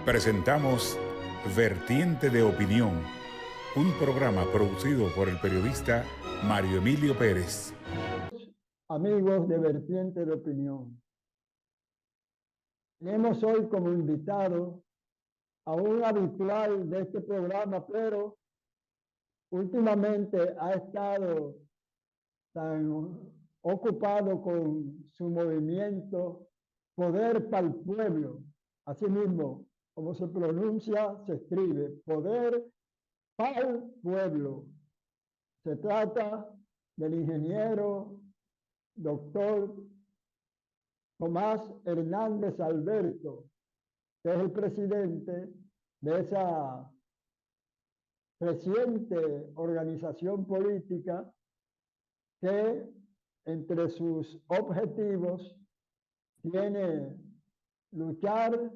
Presentamos Vertiente de Opinión, un programa producido por el periodista Mario Emilio Pérez. Amigos de Vertiente de Opinión, tenemos hoy como invitado a un habitual de este programa, pero últimamente ha estado tan ocupado con su movimiento Poder para el Pueblo. Asimismo, como se pronuncia, se escribe Poder para el Pueblo. Se trata del ingeniero doctor Tomás Hernández Alberto, que es el presidente de esa reciente organización política que entre sus objetivos tiene luchar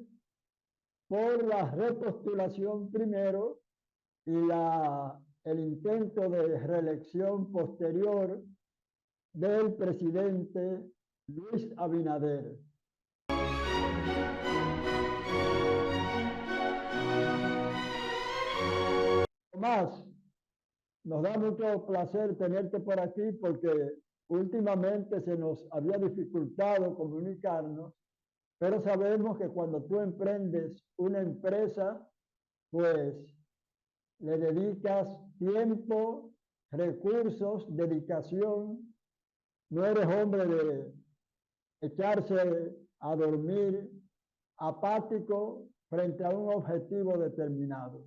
por la repostulación primero y el intento de reelección posterior del presidente Luis Abinader. Tomás, nos da mucho placer tenerte por aquí porque últimamente se nos había dificultado comunicarnos, pero sabemos que cuando tú emprendes una empresa, pues le dedicas tiempo, recursos, dedicación. No eres hombre de echarse a dormir apático frente a un objetivo determinado.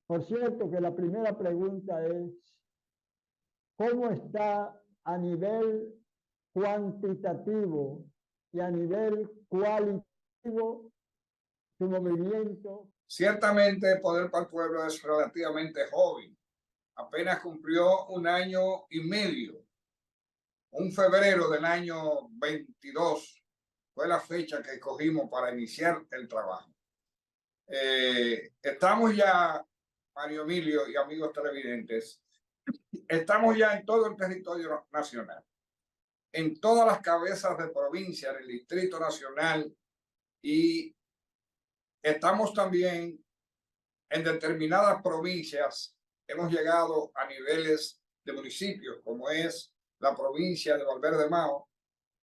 Por cierto, que la primera pregunta es, ¿cómo está a nivel cuantitativo y a nivel cualitativo tu movimiento? Ciertamente, Poder para el Pueblo es relativamente joven. Apenas cumplió 1 año y medio. Un febrero del año 22 fue la fecha que escogimos para iniciar el trabajo. Estamos ya, Mario Emilio y amigos televidentes, estamos ya en todo el territorio nacional, en todas las cabezas de provincia, en el Distrito Nacional, y estamos también en determinadas provincias. Hemos llegado a niveles de municipios, como es la provincia de Valverde Mao,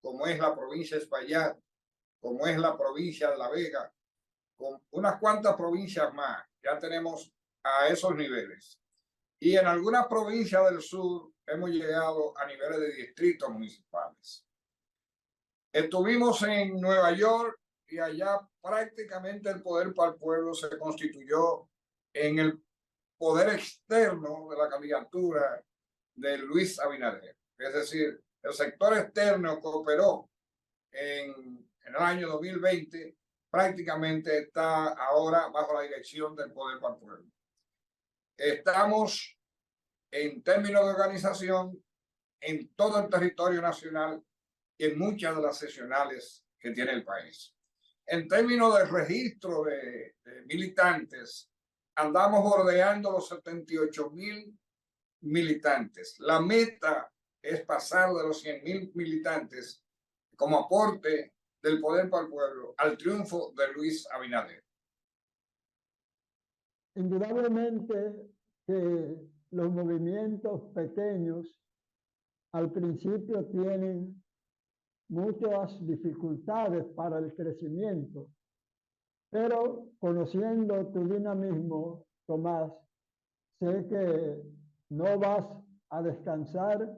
como es la provincia de Espaillat, como es la provincia de La Vega, con unas cuantas provincias más. Ya tenemos a esos niveles. Y en algunas provincias del sur hemos llegado a niveles de distritos municipales. Estuvimos en Nueva York y allá prácticamente el Poder para el Pueblo se constituyó en el poder externo de la candidatura de Luis Abinader. Es decir, el sector externo cooperó en el año 2020, prácticamente está ahora bajo la dirección del Poder para el Pueblo. Estamos en términos de organización en todo el territorio nacional y en muchas de las seccionales que tiene el país. En términos de registro de militantes, andamos bordeando los 78,000 militantes. La meta es pasar de los 100,000 militantes como aporte del Poder para el Pueblo al triunfo de Luis Abinader. Indudablemente que los movimientos pequeños al principio tienen muchas dificultades para el crecimiento, pero conociendo tu dinamismo, Tomás, sé que no vas a descansar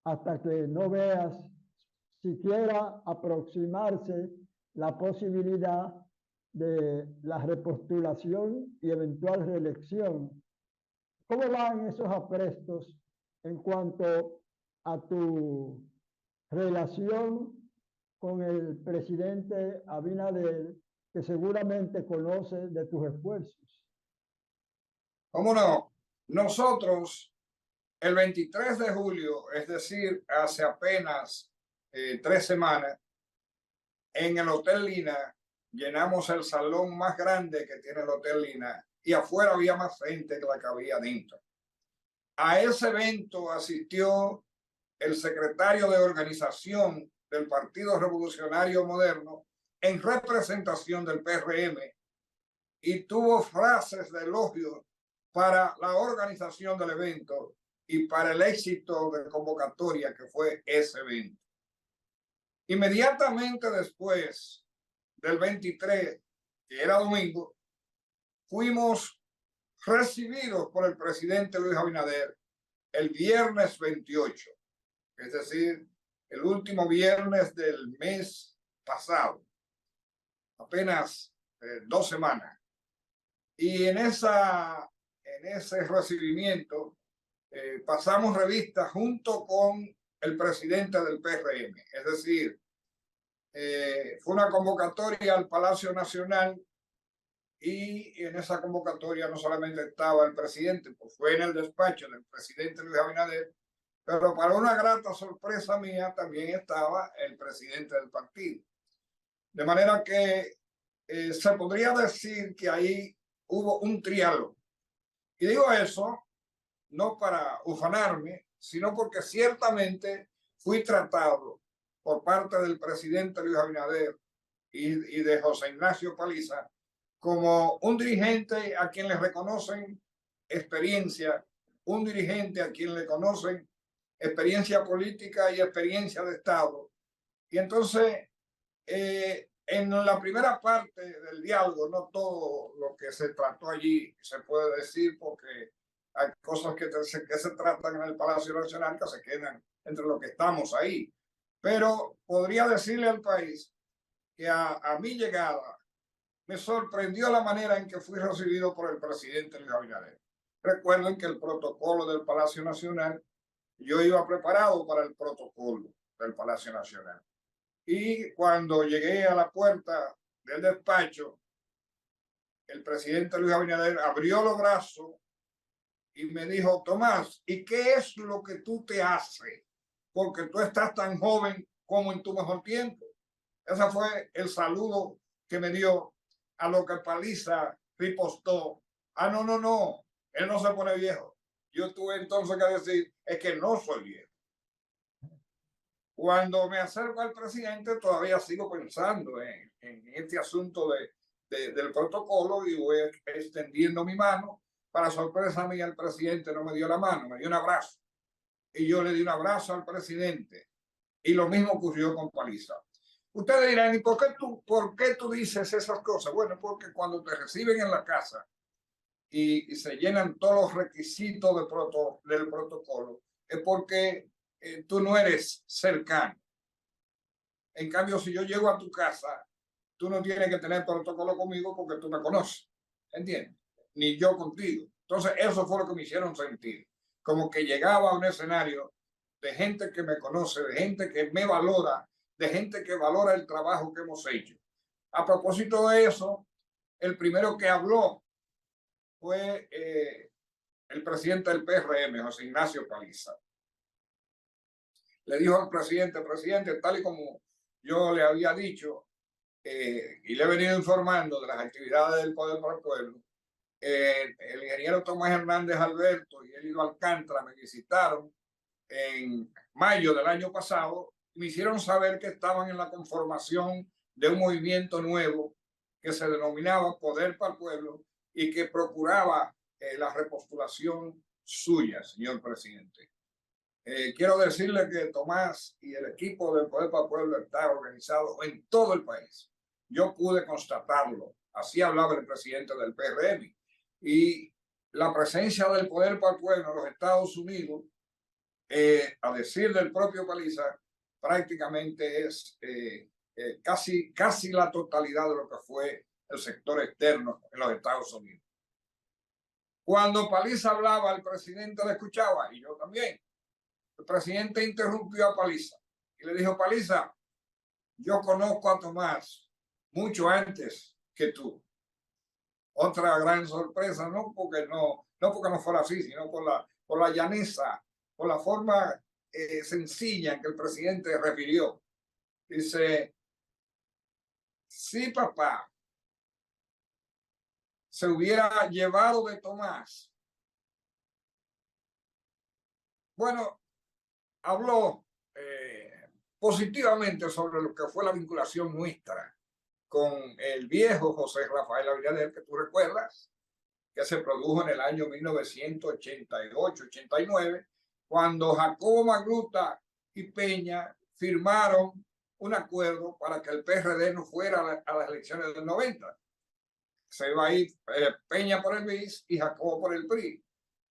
hasta que no veas siquiera aproximarse la posibilidad de la repostulación y eventual reelección. ¿Cómo van esos aprestos en cuanto a tu relación con el presidente Abinader, que seguramente conoce de tus esfuerzos? ¿Cómo no? Nosotros, el 23 de julio, es decir, hace apenas 3 semanas, en el Hotel Lina, llenamos el salón más grande que tiene el Hotel Lina y afuera había más gente que la que había dentro. A ese evento asistió el secretario de organización del Partido Revolucionario Moderno en representación del PRM y tuvo frases de elogio para la organización del evento y para el éxito de convocatoria que fue ese evento. Inmediatamente después del 23, que era domingo, fuimos recibidos por el presidente Luis Abinader el viernes 28, es decir, el último viernes del mes pasado, apenas 2 semanas. Y en ese recibimiento pasamos revista junto con el presidente del PRM, es decir, fue una convocatoria al Palacio Nacional y en esa convocatoria no solamente estaba el presidente, pues fue en el despacho del presidente Luis Abinader, pero para una grata sorpresa mía también estaba el presidente del partido. De manera que se podría decir que ahí hubo un triálogo. Y digo eso no para ufanarme, sino porque ciertamente fui tratado por parte del presidente Luis Abinader y de José Ignacio Paliza como un dirigente a quien le reconocen experiencia, un dirigente a quien le conocen experiencia política y experiencia de Estado. Y entonces, en la primera parte del diálogo, no todo lo que se trató allí se puede decir porque hay cosas que se tratan en el Palacio Nacional que se quedan entre lo que estamos ahí. Pero podría decirle al país que a mi llegada me sorprendió la manera en que fui recibido por el presidente Luis Abinader. Recuerden que el protocolo del Palacio Nacional, yo iba preparado para el protocolo del Palacio Nacional. Y cuando llegué a la puerta del despacho, el presidente Luis Abinader abrió los brazos y me dijo: Tomás, ¿y qué es lo que tú te haces? Porque tú estás tan joven como en tu mejor tiempo. Ese fue el saludo que me dio, a lo que Paliza ripostó: ah, no, él no se pone viejo. Yo tuve entonces que decir, es que no soy viejo. Cuando me acerco al presidente, todavía sigo pensando en este asunto del protocolo y voy extendiendo mi mano. Para sorpresa mía, el presidente no me dio la mano, me dio un abrazo. Y yo le di un abrazo al presidente. Y lo mismo ocurrió con Paliza. Ustedes dirán, ¿y por qué tú dices esas cosas? Bueno, porque cuando te reciben en la casa y se llenan todos los requisitos del protocolo, es porque tú no eres cercano. En cambio, si yo llego a tu casa, tú no tienes que tener protocolo conmigo porque tú me conoces, ¿entiendes? Ni yo contigo. Entonces, eso fue lo que me hicieron sentir. Como que llegaba a un escenario de gente que me conoce, de gente que me valora, de gente que valora el trabajo que hemos hecho. A propósito de eso, el primero que habló fue el presidente del PRM, José Ignacio Paliza. Le dijo al presidente, tal y como yo le había dicho y le he venido informando de las actividades del Poder para el Pueblo, el ingeniero Tomás Hernández Alberto y Elido Alcántara me visitaron en mayo del año pasado y me hicieron saber que estaban en la conformación de un movimiento nuevo que se denominaba Poder para el Pueblo y que procuraba la repostulación suya, señor presidente. Quiero decirle que Tomás y el equipo del Poder para el Pueblo está organizado en todo el país. Yo pude constatarlo. Así hablaba el presidente del PRM. Y la presencia del Poder para el Pueblo en los Estados Unidos, a decir del propio Paliza, prácticamente es casi la totalidad de lo que fue el sector externo en los Estados Unidos. Cuando Paliza hablaba, el presidente le escuchaba y yo también. El presidente interrumpió a Paliza y le dijo: Paliza, yo conozco a Tomás mucho antes que tú. Otra gran sorpresa, no porque no fuera así, sino por la llaneza, por la forma sencilla en que el presidente refirió. Dice: sí, papá, se hubiera llevado de Tomás. Bueno, habló positivamente sobre lo que fue la vinculación nuestra con el viejo José Rafael Abinader, que tú recuerdas, que se produjo en el año 1988-89, cuando Jacobo Magluta y Peña firmaron un acuerdo para que el PRD no fuera a las elecciones del 90. Se iba a ir Peña por el BIS y Jacobo por el PRI.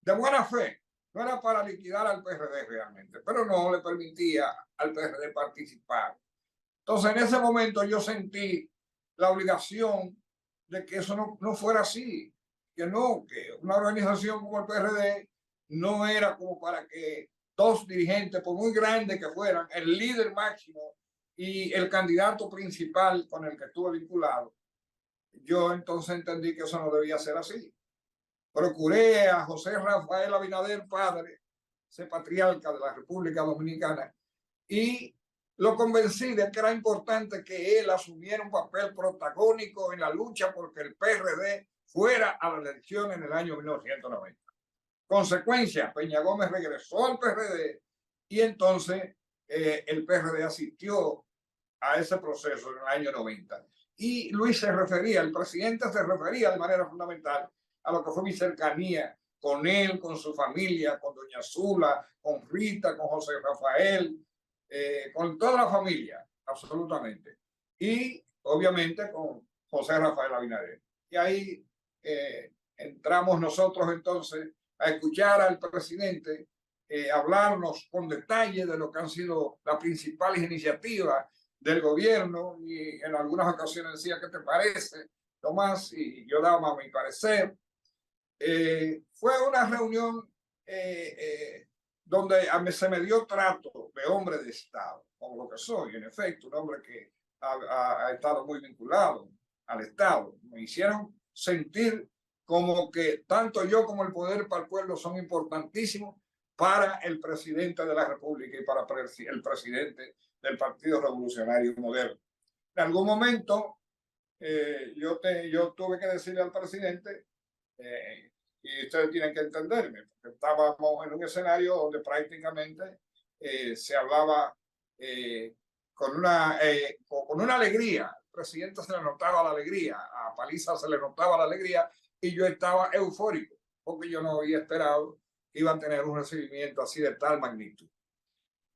De buena fe, no era para liquidar al PRD realmente, pero no le permitía al PRD participar. Entonces, en ese momento yo sentí la obligación de que eso no fuera así, que una organización como el PRD no era como para que dos dirigentes, por muy grandes que fueran, el líder máximo y el candidato principal con el que estuve vinculado. Yo entonces entendí que eso no debía ser así. Procuré a José Rafael Abinader, padre, ese patriarca de la República Dominicana, y lo convencí de que era importante que él asumiera un papel protagónico en la lucha porque el PRD fuera a la elección en el año 1990. Consecuencia, Peña Gómez regresó al PRD y entonces el PRD asistió a ese proceso en el año 90. Y Luis se refería, el presidente se refería de manera fundamental a lo que fue mi cercanía con él, con su familia, con doña Zula, con Rita, con José Rafael, con toda la familia, absolutamente. Y obviamente con José Rafael Abinader. Y ahí entramos nosotros entonces a escuchar al presidente hablarnos con detalle de lo que han sido las principales iniciativas del gobierno, y en algunas ocasiones decía, ¿qué te parece, Tomás? Y yo daba mi parecer. Fue una reunión donde se me dio trato de hombre de Estado, como lo que soy, en efecto, un hombre que ha estado muy vinculado al Estado. Me hicieron sentir como que tanto yo como el poder para el pueblo son importantísimos para el presidente de la República y para el presidente del Partido Revolucionario Moderno. En algún momento yo tuve que decirle al presidente, y ustedes tienen que entenderme, porque estábamos en un escenario donde prácticamente se hablaba con una alegría. Al presidente se le notaba la alegría, a Paliza se le notaba la alegría, y yo estaba eufórico, porque yo no había esperado que iban a tener un recibimiento así de tal magnitud.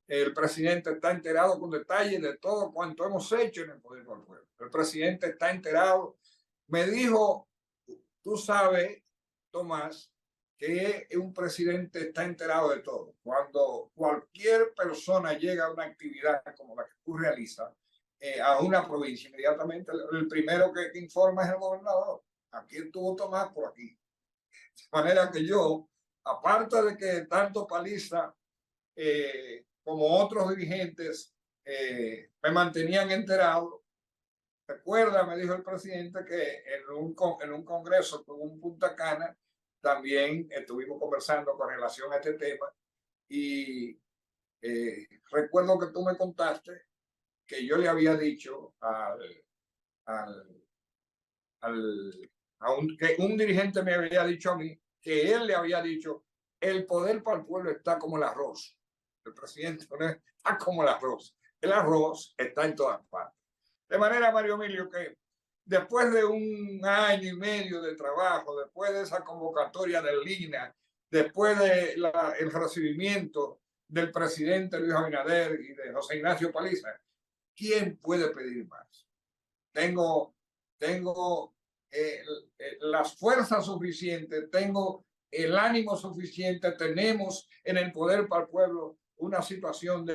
El presidente está enterado con detalle de todo cuanto hemos hecho en el Poder del Pueblo. El presidente está enterado. Me dijo, tú sabes, Tomás, que un presidente está enterado de todo. Cuando cualquier persona llega a una actividad como la que tú realizas, a una provincia, inmediatamente el primero que informa es el gobernador. Aquí estuvo Tomás, por aquí. De manera que yo, aparte de que tanto Paliza como otros dirigentes me mantenían enterado. Recuerda, me dijo el presidente, que en un congreso con un Punta Cana también estuvimos conversando con relación a este tema, y recuerdo que tú me contaste que yo le había dicho que un dirigente me había dicho a mí que él le había dicho, el poder para el pueblo está como el arroz. El presidente está como el arroz está en todas partes. De manera, Mario Emilio, que después de un año y medio de trabajo, después de esa convocatoria del Lina, después del recibimiento del presidente Luis Abinader y de José Ignacio Paliza, ¿quién puede pedir más? Tengo las fuerzas suficientes, tengo el ánimo suficiente, tenemos en el Poder para el Pueblo una situación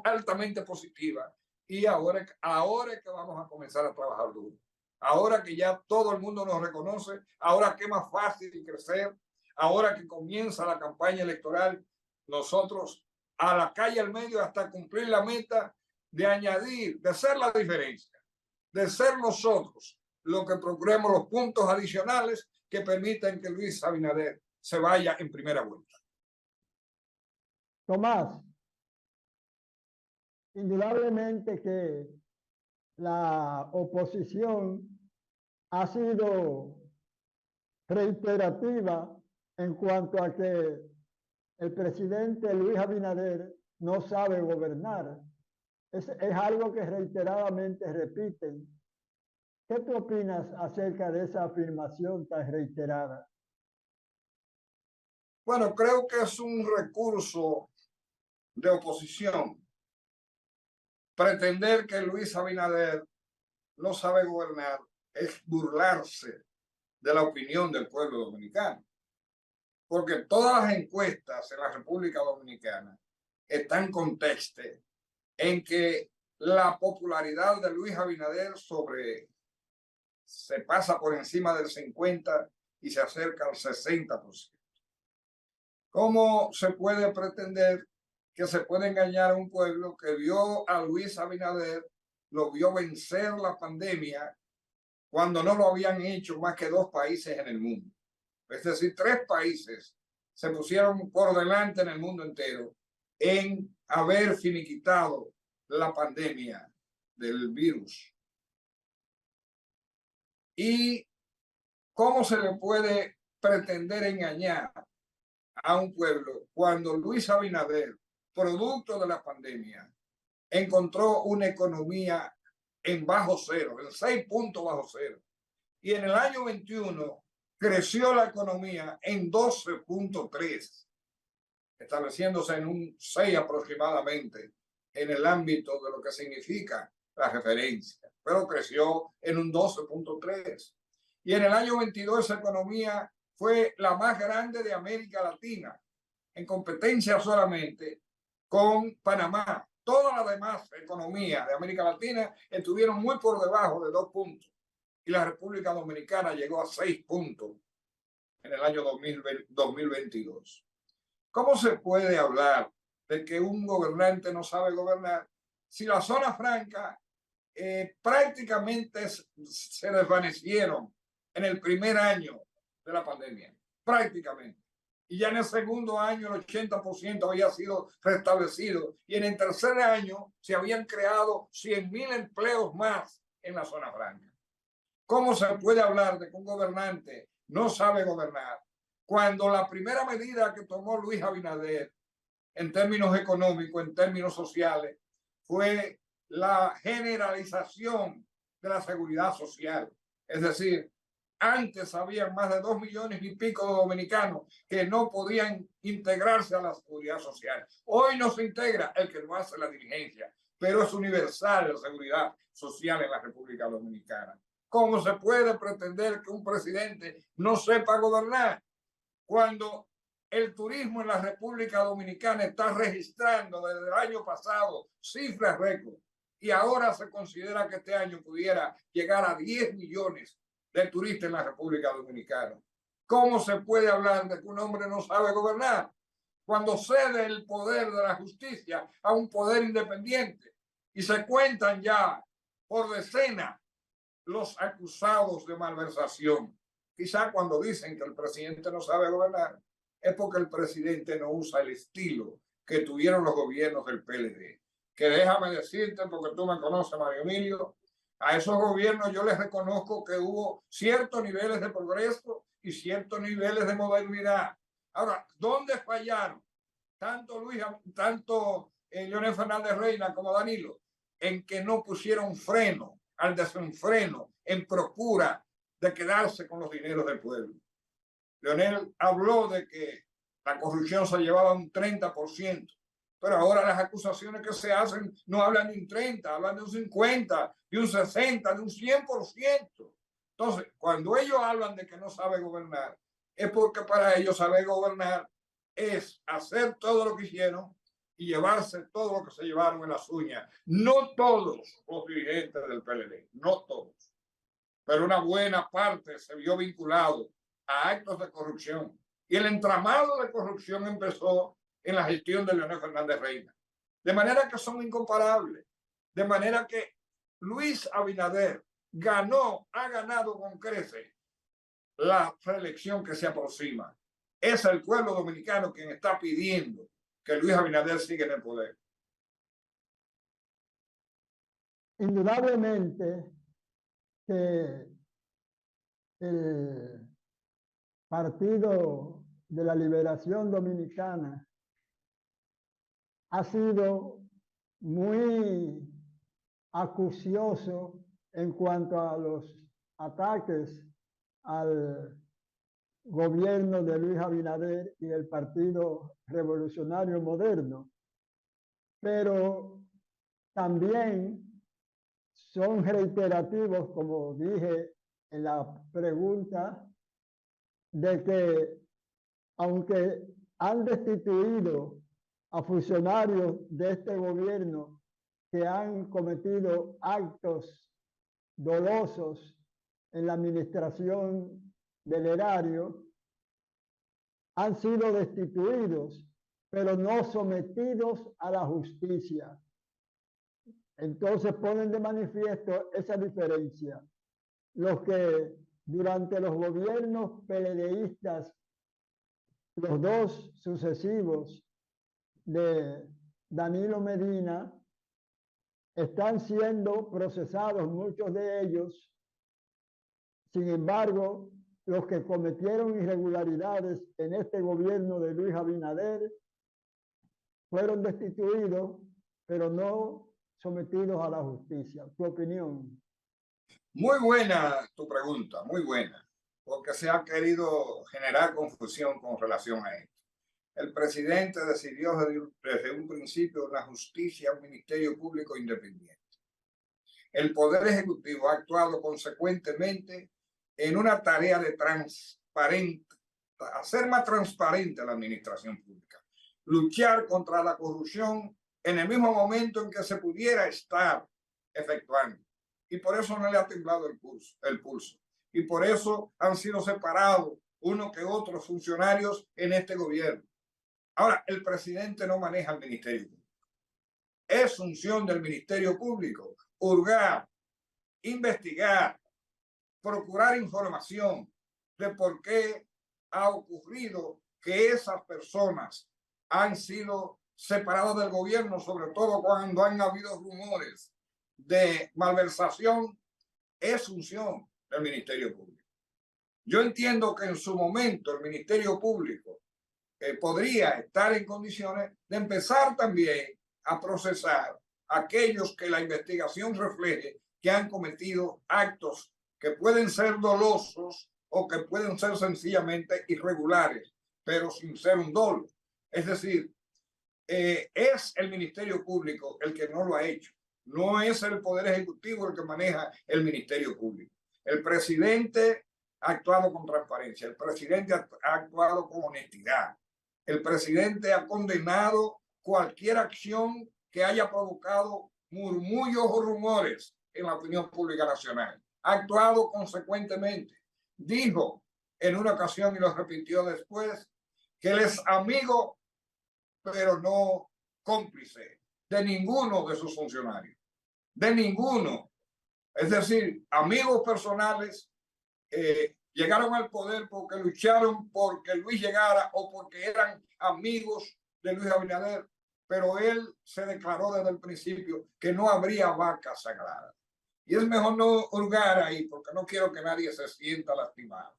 altamente positiva, y ahora es que vamos a comenzar a trabajar duro. Ahora que ya todo el mundo nos reconoce, ahora que es más fácil crecer, ahora que comienza la campaña electoral, nosotros a la calle al medio hasta cumplir la meta de añadir, de ser la diferencia, de ser nosotros lo que procuremos los puntos adicionales que permitan que Luis Abinader se vaya en primera vuelta. Tomás, indudablemente que la oposición ha sido reiterativa en cuanto a que el presidente Luis Abinader no sabe gobernar. Es algo que reiteradamente repiten. ¿Qué tú opinas acerca de esa afirmación tan reiterada? Bueno, creo que es un recurso de oposición pretender que Luis Abinader no sabe gobernar es burlarse de la opinión del pueblo dominicano, porque todas las encuestas en la República Dominicana están en contexto en que la popularidad de Luis Abinader se pasa por encima del 50 y se acerca al 60%. ¿Cómo se puede pretender que se puede engañar a un pueblo que vio a Luis Abinader, lo vio vencer la pandemia cuando no lo habían hecho más que 2 países en el mundo? Es decir, 3 países se pusieron por delante en el mundo entero en haber finiquitado la pandemia del virus. ¿Y cómo se le puede pretender engañar a un pueblo cuando Luis Abinader, producto de la pandemia, encontró una economía en bajo cero, en 6 puntos bajo cero? Y en el año 21 creció la economía en 12.3, estableciéndose en un 6 aproximadamente en el ámbito de lo que significa la referencia, pero creció en un 12.3. Y en el año 22 esa economía fue la más grande de América Latina, en competencia solamente con Panamá. Todas las demás economías de América Latina estuvieron muy por debajo de 2 puntos. Y la República Dominicana llegó a 6 puntos en el año 2022. ¿Cómo se puede hablar de que un gobernante no sabe gobernar si la zona franca prácticamente se desvanecieron en el primer año de la pandemia? Prácticamente. Y ya en el segundo año el 80% había sido restablecido. Y en el tercer año se habían creado 100.000 empleos más en la zona franca. ¿Cómo se puede hablar de que un gobernante no sabe gobernar cuando la primera medida que tomó Luis Abinader en términos económicos, en términos sociales, fue la generalización de la seguridad social? Es decir, antes había más de 2 millones y pico de dominicanos que no podían integrarse a la seguridad social. Hoy no se integra el que no hace la diligencia, pero es universal la seguridad social en la República Dominicana. ¿Cómo se puede pretender que un presidente no sepa gobernar cuando el turismo en la República Dominicana está registrando desde el año pasado cifras récord y ahora se considera que este año pudiera llegar a 10 millones de turistas en la República Dominicana? ¿Cómo se puede hablar de que un hombre no sabe gobernar cuando cede el poder de la justicia a un poder independiente y se cuentan ya por decenas los acusados de malversación? Quizá cuando dicen que el presidente no sabe gobernar es porque el presidente no usa el estilo que tuvieron los gobiernos del PLD. Que déjame decirte, porque tú me conoces, Mario Emilio, a esos gobiernos yo les reconozco que hubo ciertos niveles de progreso y ciertos niveles de modernidad. Ahora, ¿dónde fallaron tanto Leonel Fernández Reina como Danilo? En que no pusieron freno al desenfreno en procura de quedarse con los dineros del pueblo. Leonel habló de que la corrupción se llevaba un 30%, pero ahora las acusaciones que se hacen no hablan de un 30, hablan de un 50, de un 60, de un 100%. Entonces, cuando ellos hablan de que no sabe gobernar, es porque para ellos saber gobernar es hacer todo lo que hicieron y llevarse todo lo que se llevaron en las uñas. No todos los dirigentes del PLD, no todos, pero una buena parte se vio vinculado a actos de corrupción. Y el entramado de corrupción empezó en la gestión de Leonel Fernández Reina. De manera que son incomparables. De manera que Luis Abinader ha ganado con creces la reelección que se aproxima. Es el pueblo dominicano quien está pidiendo que Luis Abinader siga en el poder. Indudablemente que el Partido de la Liberación Dominicana ha sido muy acucioso en cuanto a los ataques al gobierno de Luis Abinader y del Partido Revolucionario Moderno, pero también son reiterativos, como dije en la pregunta, de que aunque han destituido a funcionarios de este gobierno que han cometido actos dolosos en la administración del erario, han sido destituidos, pero no sometidos a la justicia. Entonces ponen de manifiesto esa diferencia. Los que durante los gobiernos PLDistas, los dos sucesivos de Danilo Medina, están siendo procesados, muchos de ellos. Sin embargo, los que cometieron irregularidades en este gobierno de Luis Abinader fueron destituidos, pero no sometidos a la justicia. ¿Tu opinión? Muy buena tu pregunta, muy buena, porque se ha querido generar confusión con relación a esto. El presidente decidió desde un principio una justicia, un ministerio público independiente. El Poder Ejecutivo ha actuado consecuentemente en una tarea de hacer más transparente la administración pública, luchar contra la corrupción en el mismo momento en que se pudiera estar efectuando. Y por eso no le ha temblado el pulso. Y por eso han sido separados uno que otros funcionarios en este gobierno. Ahora, el presidente no maneja el Ministerio Público. Es función del Ministerio Público hurgar, investigar, procurar información de por qué ha ocurrido que esas personas han sido separadas del gobierno, sobre todo cuando han habido rumores de malversación. Es función del Ministerio Público. Yo entiendo que en su momento el Ministerio Público podría estar en condiciones de empezar también a procesar a aquellos que la investigación refleje que han cometido actos que pueden ser dolosos o que pueden ser sencillamente irregulares, pero sin ser un dolo. Es decir, es el Ministerio Público el que no lo ha hecho. No es el Poder Ejecutivo el que maneja el Ministerio Público. El presidente ha actuado con transparencia, el presidente ha actuado con honestidad, el presidente ha condenado cualquier acción que haya provocado murmullos o rumores en la opinión pública nacional. Ha actuado consecuentemente. Dijo en una ocasión y lo repitió después que él es amigo, pero no cómplice de ninguno de sus funcionarios. De ninguno. Es decir, amigos personales llegaron al poder porque lucharon porque Luis llegara o porque eran amigos de Luis Abinader, pero él se declaró desde el principio que no habría vaca sagrada. Y es mejor no hurgar ahí porque no quiero que nadie se sienta lastimado.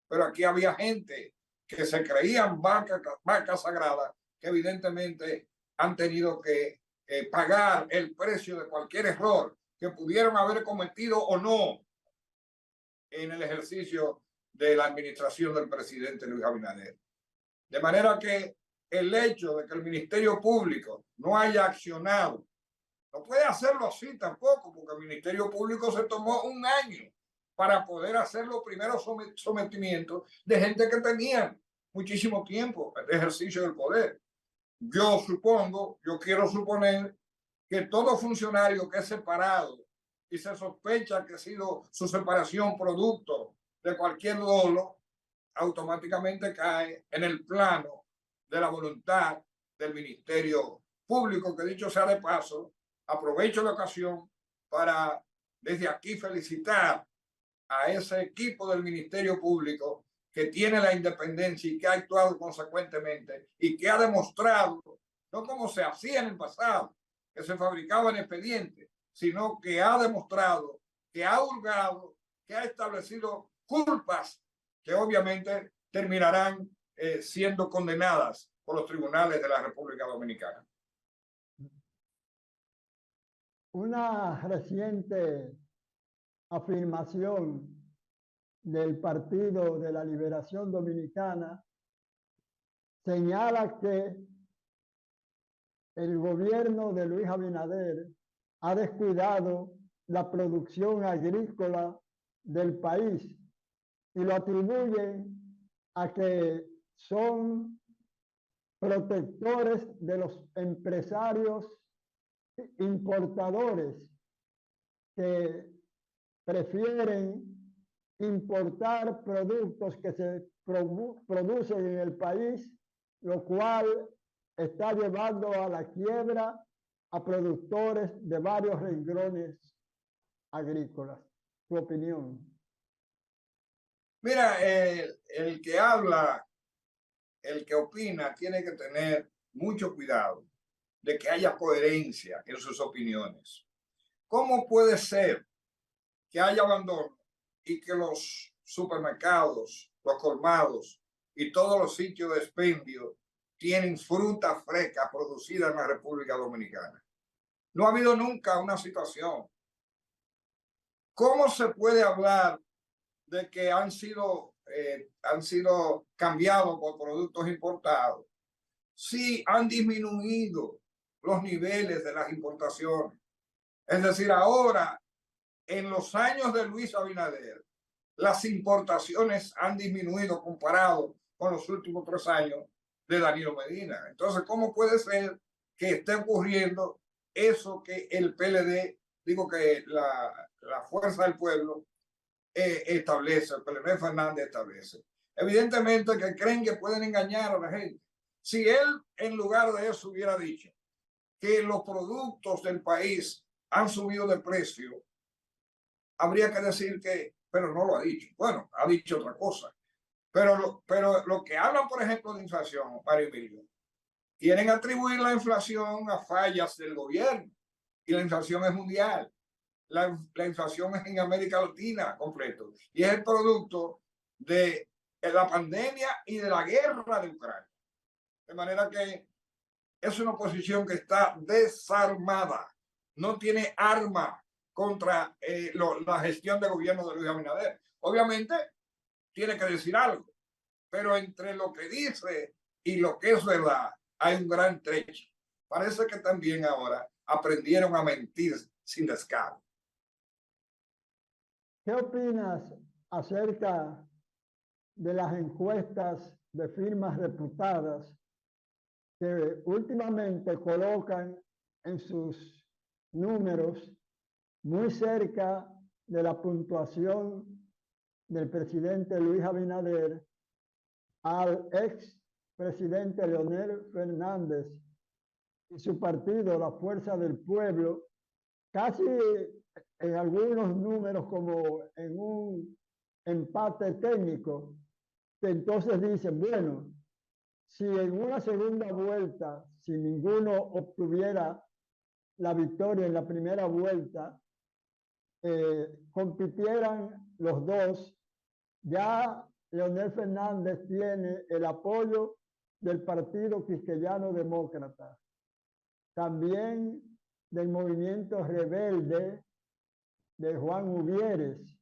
Pero aquí había gente que se creían vacas sagradas que evidentemente han tenido que pagar el precio de cualquier error que pudieron haber cometido o no en el ejercicio de la administración del presidente Luis Abinader. De manera que el hecho de que el Ministerio Público no haya accionado, no puede hacerlo así tampoco, porque el Ministerio Público se tomó un año para poder hacer los primeros sometimientos de gente que tenía muchísimo tiempo de ejercicio del poder. Yo quiero suponer que todo funcionario que es separado y se sospecha que ha sido su separación producto de cualquier dolo, automáticamente cae en el plano de la voluntad del Ministerio Público, que dicho sea de paso, aprovecho la ocasión para desde aquí felicitar a ese equipo del Ministerio Público que tiene la independencia y que ha actuado consecuentemente y que ha demostrado, no como se hacía en el pasado, que se fabricaban expedientes, sino que ha demostrado, que ha hurgado, que ha establecido culpas que obviamente terminarán siendo condenadas por los tribunales de la República Dominicana. Una reciente afirmación del Partido de la Liberación Dominicana señala que el gobierno de Luis Abinader ha descuidado la producción agrícola del país y lo atribuyen a que son protectores de los empresarios importadores que prefieren importar productos que se producen en el país, lo cual está llevando a la quiebra a productores de varios renglones agrícolas. ¿Tu opinión? Mira, el que habla, el que opina, tiene que tener mucho cuidado de que haya coherencia en sus opiniones. ¿Cómo puede ser que haya abandono y que los supermercados, los colmados y todos los sitios de expendio tienen fruta fresca producida en la República Dominicana? No ha habido nunca una situación. ¿Cómo se puede hablar de que han sido cambiados por productos importados si han disminuido los niveles de las importaciones? Es decir, ahora, en los años de Luis Abinader, las importaciones han disminuido comparado con los últimos 3 años de Danilo Medina. Entonces, ¿cómo puede ser que esté ocurriendo eso que el PLD, digo que la Fuerza del Pueblo establece, el Leonel Fernández establece? Evidentemente que creen que pueden engañar a la gente. Si él, en lugar de eso, hubiera dicho que los productos del país han subido de precio, habría que decir que, pero no lo ha dicho. Bueno, ha dicho otra cosa. Pero lo que hablan, por ejemplo, de inflación, Mario Emilio, quieren atribuir la inflación a fallas del gobierno. Y la inflación es mundial. La inflación es en América Latina completo. Y es el producto de la pandemia y de la guerra de Ucrania. De manera que es una oposición que está desarmada. No tiene arma contra la gestión del gobierno de Luis Abinader. Obviamente tiene que decir algo, pero entre lo que dice y lo que es verdad hay un gran trecho. Parece que también ahora aprendieron a mentir sin descaro. ¿Qué opinas acerca de las encuestas de firmas reputadas que últimamente colocan en sus números muy cerca de la puntuación del presidente Luis Abinader al ex presidente Leonel Fernández y su partido, la Fuerza del Pueblo, casi en algunos números como en un empate técnico, que entonces dicen, bueno, si en una segunda vuelta, si ninguno obtuviera la victoria en la primera vuelta, compitieran los dos, ya Leonel Fernández tiene el apoyo del Partido Quisqueyano Demócrata, también del Movimiento Rebelde de Juan Uvieres,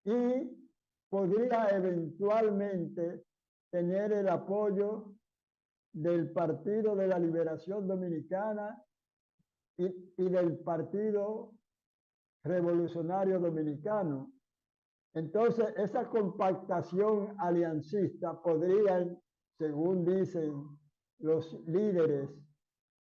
y podría eventualmente tener el apoyo del Partido de la Liberación Dominicana y del Partido Revolucionario Dominicano. Entonces, esa compactación aliancista podría, según dicen los líderes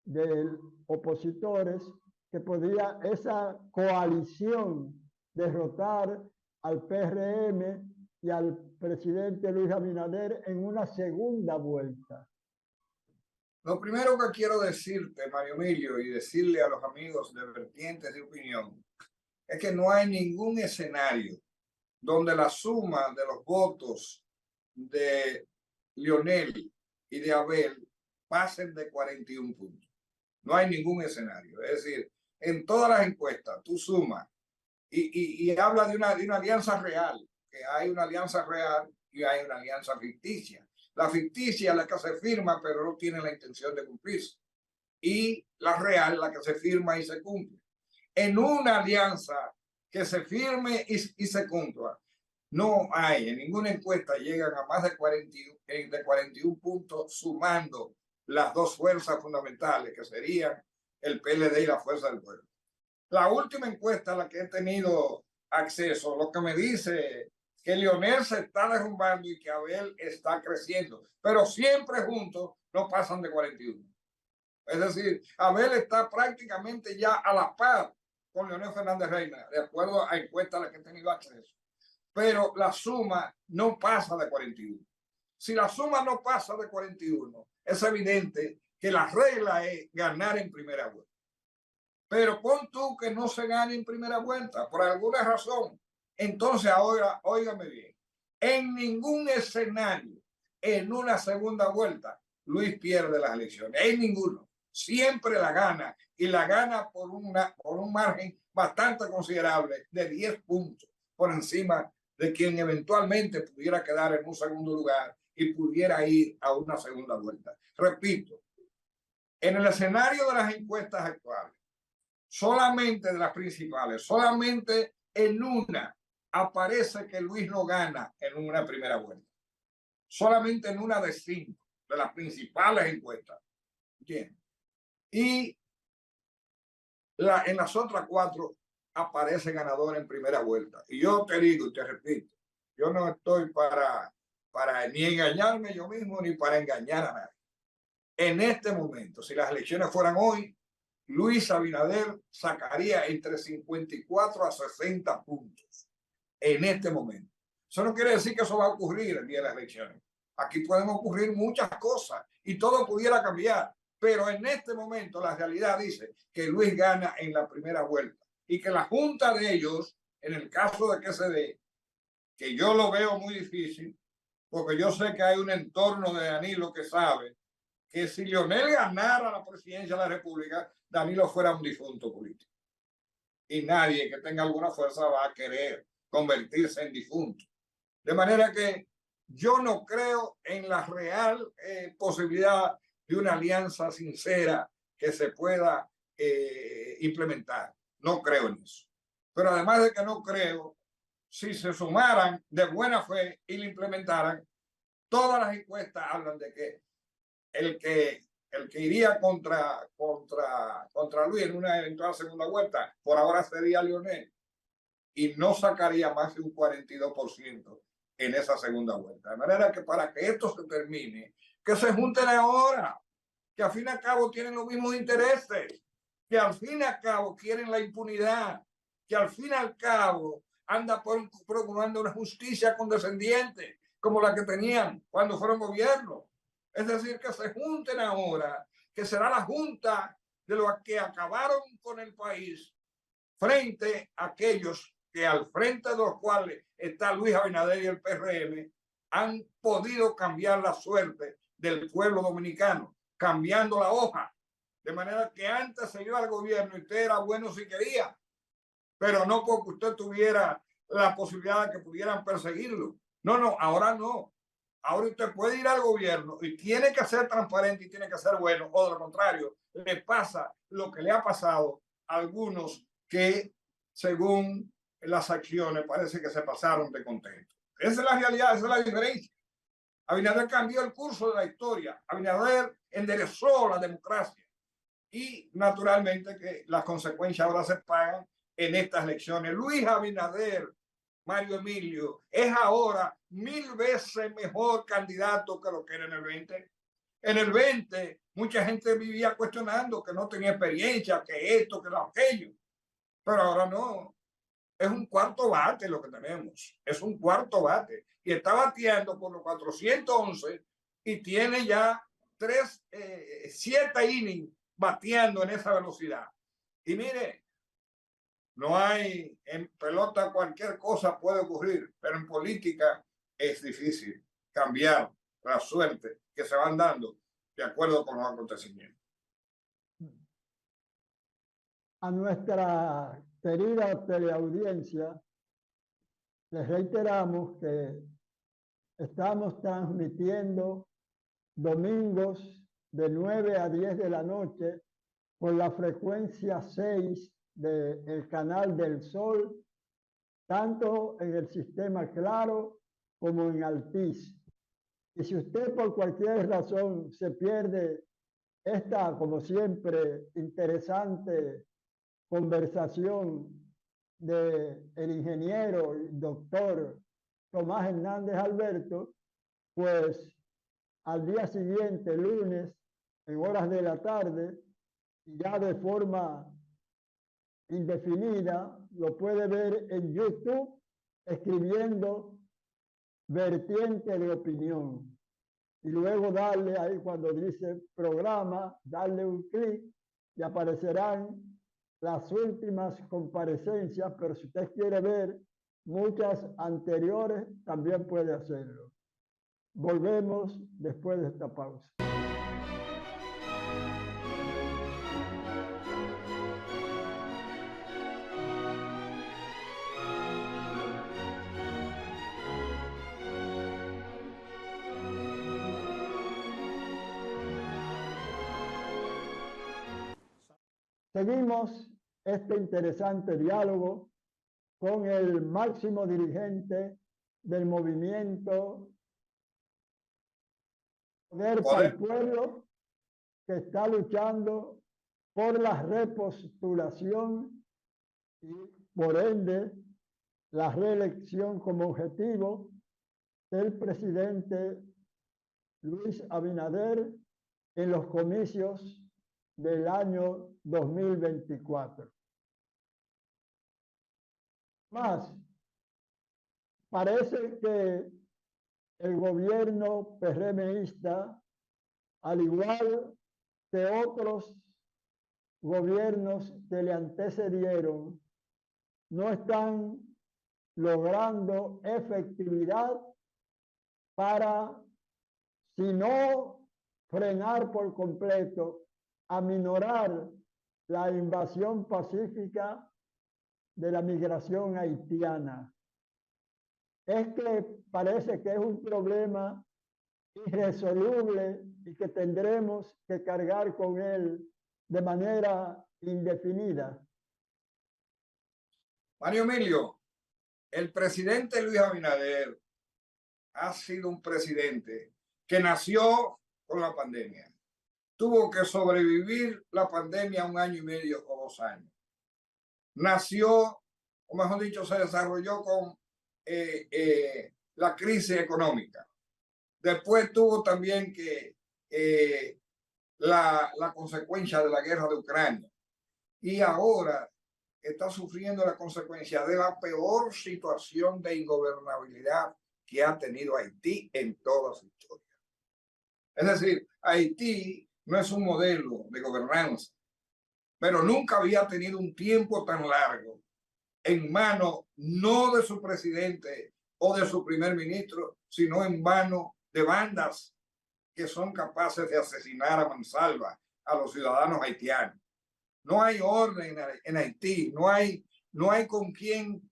de opositores, que podría esa coalición derrotar al PRM y al presidente Luis Abinader en una segunda vuelta. Lo primero que quiero decirte, Mario Emilio, y decirle a los amigos de Vertientes de Opinión, es que no hay ningún escenario donde la suma de los votos de Leonel y de Abel pasen de 41 puntos. No hay ningún escenario. Es decir, en todas las encuestas tú sumas y habla de una alianza real, que hay una alianza real y hay una alianza ficticia. La ficticia es la que se firma pero no tiene la intención de cumplirse, y la real la que se firma y se cumple. En una alianza que se firme y se cumpla. No hay, en ninguna encuesta llegan a más de 41 puntos, sumando las dos fuerzas fundamentales, que serían el PLD y la Fuerza del Pueblo. La última encuesta a la que he tenido acceso, lo que me dice que Leonel se está derrumbando y que Abel está creciendo, pero siempre juntos no pasan de 41. Es decir, Abel está prácticamente ya a la par con Leonel Fernández Reina, de acuerdo a encuestas a las que he tenido acceso. Pero la suma no pasa de 41. Si la suma no pasa de 41, es evidente que la regla es ganar en primera vuelta. Pero pon tú que no se gane en primera vuelta, por alguna razón. Entonces, ahora, óigame bien, en ningún escenario, en una segunda vuelta, Luis pierde las elecciones. En ninguno. Siempre la gana, y la gana por un margen bastante considerable de 10 puntos por encima de quien eventualmente pudiera quedar en un segundo lugar y pudiera ir a una segunda vuelta. Repito, en el escenario de las encuestas actuales, solamente de las principales, solamente en una aparece que Luis no gana en una primera vuelta. Solamente en una de 5 de las principales encuestas. Bien. Y en las otras 4 aparece ganador en primera vuelta. Y yo te digo y te repito, yo no estoy para ni engañarme yo mismo ni para engañar a nadie. En este momento, si las elecciones fueran hoy, Luis Abinader sacaría entre 54 a 60 puntos en este momento. Eso no quiere decir que eso va a ocurrir el día de las elecciones. Aquí pueden ocurrir muchas cosas y todo pudiera cambiar. Pero en este momento la realidad dice que Luis gana en la primera vuelta y que la junta de ellos, en el caso de que se dé, que yo lo veo muy difícil, porque yo sé que hay un entorno de Danilo que sabe que si Leonel ganara la presidencia de la República, Danilo fuera un difunto político. Y nadie que tenga alguna fuerza va a querer convertirse en difunto. De manera que yo no creo en la real posibilidad de una alianza sincera que se pueda implementar. No creo en eso. Pero además de que no creo, si se sumaran de buena fe y la implementaran, todas las encuestas hablan de que el que iría contra Luis en una eventual segunda vuelta, por ahora sería Leonel, y no sacaría más de un 42% en esa segunda vuelta. De manera que para que esto se termine, que se junten ahora, que al fin y al cabo tienen los mismos intereses, que al fin y al cabo quieren la impunidad, que al fin y al cabo anda procurando una justicia condescendiente, como la que tenían cuando fueron gobierno. Es decir, que se junten ahora, que será la junta de los que acabaron con el país frente a aquellos que al frente de los cuales está Luis Abinader y el PRM han podido cambiar la suerte del pueblo dominicano, cambiando la hoja. De manera que antes se iba al gobierno y usted era bueno si quería, pero no porque usted tuviera la posibilidad de que pudieran perseguirlo. No, ahora no. Ahora usted puede ir al gobierno y tiene que ser transparente y tiene que ser bueno, o de lo contrario, le pasa lo que le ha pasado a algunos que, según las acciones, parece que se pasaron de contento. Esa es la realidad, esa es la diferencia. Abinader cambió el curso de la historia. Abinader enderezó la democracia. Y naturalmente que las consecuencias ahora se pagan en estas elecciones. Luis Abinader, Mario Emilio, es ahora 1000 veces mejor candidato que lo que era en el 20. En el 20, mucha gente vivía cuestionando que no tenía experiencia, que esto, que lo aquello. Pero ahora no. Es un cuarto bate lo que tenemos. Es un cuarto bate. Y está bateando por los 411 y tiene ya 7 innings bateando en esa velocidad. Y mire, no hay, en pelota cualquier cosa puede ocurrir, pero en política es difícil cambiar la suerte que se van dando de acuerdo con los acontecimientos. A nuestra querida teleaudiencia, les reiteramos que estamos transmitiendo domingos de 9 a 10 de la noche por la frecuencia 6 del canal del Sol tanto en el sistema Claro como en Altiz. Y si usted por cualquier razón se pierde esta, como siempre, interesante conversación del ingeniero y doctor Tomás Hernández Alberto, pues al día siguiente, lunes, en horas de la tarde, ya de forma indefinida, lo puede ver en YouTube escribiendo vertiente de opinión. Y luego darle ahí cuando dice programa, darle un clic y aparecerán las últimas comparecencias, pero si usted quiere ver muchas anteriores, también puede hacerlo. Volvemos después de esta pausa. Seguimos este interesante diálogo con el máximo dirigente del movimiento Poder para el Pueblo, que está luchando por la repostulación y por ende la reelección como objetivo del presidente Luis Abinader en los comicios del año 2024. Más, parece que el gobierno PRMista, al igual que otros gobiernos que le antecedieron, no están logrando efectividad para, si no frenar por completo, aminorar la invasión pacífica de la migración haitiana. Es que parece que es un problema irresoluble y que tendremos que cargar con él de manera indefinida. Mario Emilio, el presidente Luis Abinader ha sido un presidente que nació con la pandemia. Tuvo que sobrevivir la pandemia 1 año y medio o 2 años. Nació, o mejor dicho, se desarrolló con la crisis económica. Después tuvo también que la consecuencia de la guerra de Ucrania. Y ahora está sufriendo la consecuencia de la peor situación de ingobernabilidad que ha tenido Haití en toda su historia. Es decir, Haití no es un modelo de gobernanza, pero nunca había tenido un tiempo tan largo en manos no de su presidente o de su primer ministro, sino en manos de bandas que son capaces de asesinar a mansalva a los ciudadanos haitianos. No hay orden en Haití, no hay con quién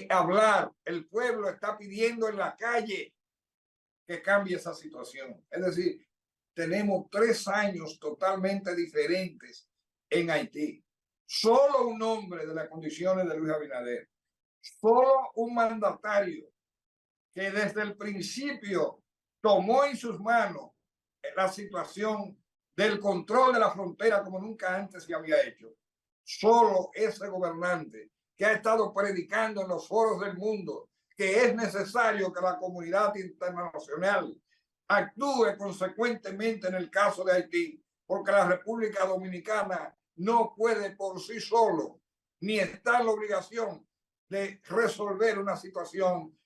hablar. El pueblo está pidiendo en la calle que cambie esa situación. Es decir, tenemos 3 años totalmente diferentes en Haití. Solo un hombre de las condiciones de Luis Abinader, solo un mandatario que desde el principio tomó en sus manos la situación del control de la frontera como nunca antes se había hecho. Solo ese gobernante que ha estado predicando en los foros del mundo que es necesario que la comunidad internacional actúe consecuentemente en el caso de Haití, porque la República Dominicana no puede por sí solo, ni está en la obligación de resolver una situación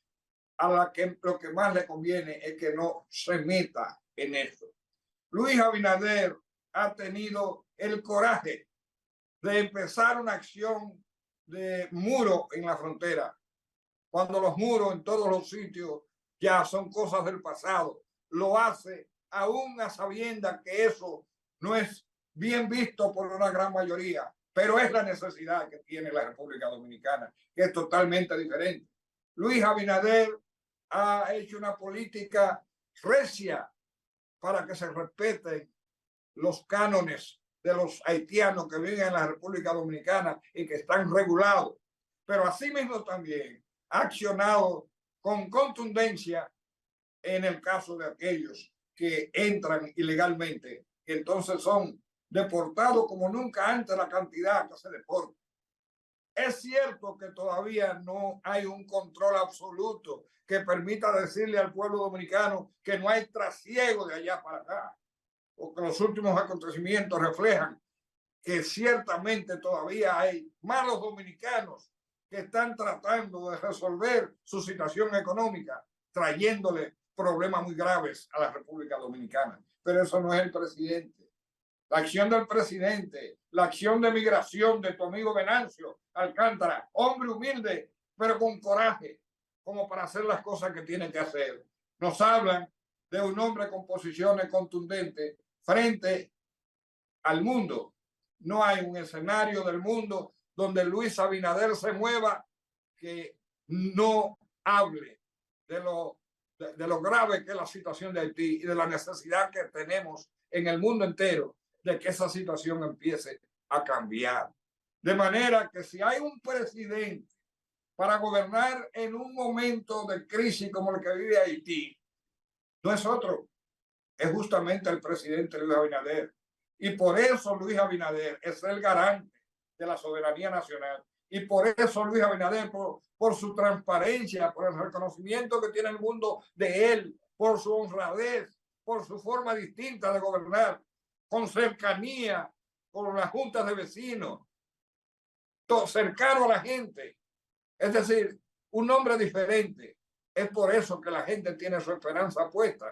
a la que lo que más le conviene es que no se meta en esto. Luis Abinader ha tenido el coraje de empezar una acción de muro en la frontera, cuando los muros en todos los sitios ya son cosas del pasado. Lo hace aún a sabiendas que eso no es bien visto por una gran mayoría, pero es la necesidad que tiene la República Dominicana, que es totalmente diferente. Luis Abinader ha hecho una política recia para que se respeten los cánones de los haitianos que viven en la República Dominicana y que están regulados. pero asimismo también ha accionado con contundencia en el caso de aquellos que entran ilegalmente, que entonces son deportados como nunca antes la cantidad que se deporta. Es cierto que todavía no hay un control absoluto que permita decirle al pueblo dominicano que no hay trasiego de allá para acá, porque los últimos acontecimientos reflejan que ciertamente todavía hay malos dominicanos que están tratando de resolver su situación económica, trayéndole problemas muy graves a la República Dominicana. Pero eso no es el presidente. La acción del presidente, la acción de migración de tu amigo Venancio Alcántara, hombre humilde, pero con coraje, como para hacer las cosas que tiene que hacer. Nos hablan de un hombre con posiciones contundentes frente al mundo. No hay un escenario del mundo donde Luis Abinader se mueva que no hable de lo grave que es la situación de Haití y de la necesidad que tenemos en el mundo entero de que esa situación empiece a cambiar. De manera que si hay un presidente para gobernar en un momento de crisis como el que vive Haití, no es otro, es justamente el presidente Luis Abinader. Y por eso Luis Abinader es el garante de la soberanía nacional. Y por eso Luis Abinader, por su transparencia, por el reconocimiento que tiene el mundo de él, por su honradez, por su forma distinta de gobernar, con cercanía, con las juntas de vecinos, todo cercano a la gente. Es decir, un hombre diferente. Es por eso que la gente tiene su esperanza puesta